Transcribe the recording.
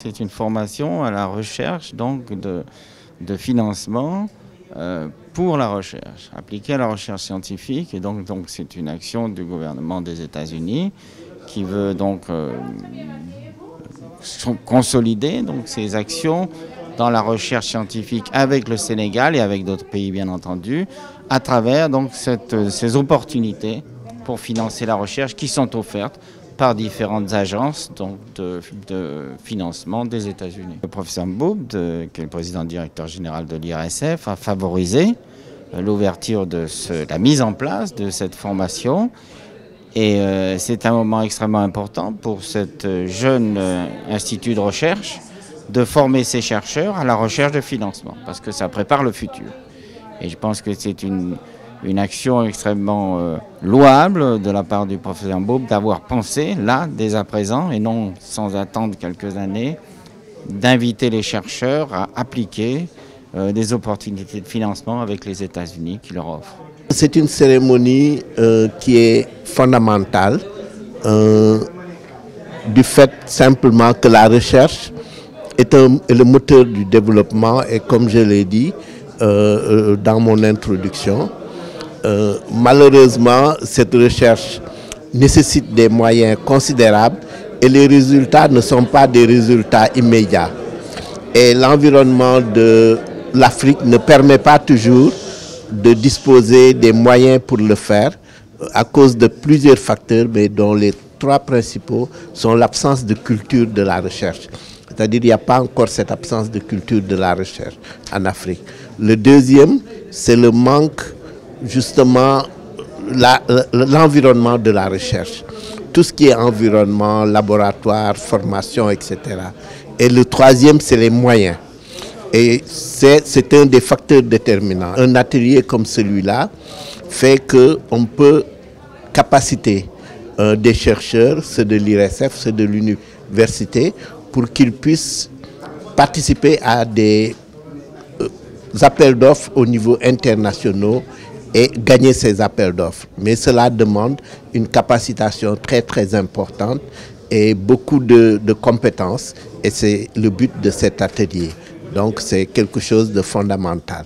c'est une formation à la recherche donc de financement pour la recherche, appliquée à la recherche scientifique. Et donc c'est une action du gouvernement des États-Unis qui veut donc consolider donc ces actions dans la recherche scientifique avec le Sénégal et avec d'autres pays bien entendu, à travers donc ces opportunités pour financer la recherche qui sont offertes par différentes agences donc, de financement des États-Unis. Le professeur Mboub, qui est le président directeur général de l'IRSF, a favorisé l'ouverture de la mise en place de cette formation. Et c'est un moment extrêmement important pour cette jeune institut de recherche de former ces chercheurs à la recherche de financement, parce que ça prépare le futur. Et je pense que c'est une action extrêmement louable de la part du professeur Mboub d'avoir pensé, là, dès à présent, et non sans attendre quelques années, d'inviter les chercheurs à appliquer des opportunités de financement avec les États-Unis qui leur offrent. C'est une cérémonie qui est fondamentale du fait simplement que la recherche est le moteur du développement et comme je l'ai dit dans mon introduction, malheureusement cette recherche nécessite des moyens considérables et les résultats ne sont pas des résultats immédiats. Et l'environnement de l'Afrique ne permet pas toujours de disposer des moyens pour le faire à cause de plusieurs facteurs, mais dont les trois principaux sont l'absence de culture de la recherche. C'est-à-dire qu'il n'y a pas encore cette absence de culture de la recherche en Afrique. Le deuxième, c'est le manque, justement, l'environnement de la recherche. Tout ce qui est environnement, laboratoire, formation, etc. Et le troisième, c'est les moyens. Et c'est un des facteurs déterminants. Un atelier comme celui-là fait qu'on peut capaciter des chercheurs, ceux de l'IRSF, ceux de l'université, pour qu'ils puissent participer à des appels d'offres au niveau international et gagner ces appels d'offres. Mais cela demande une capacitation très très importante et beaucoup de compétences. Et c'est le but de cet atelier. Donc c'est quelque chose de fondamental.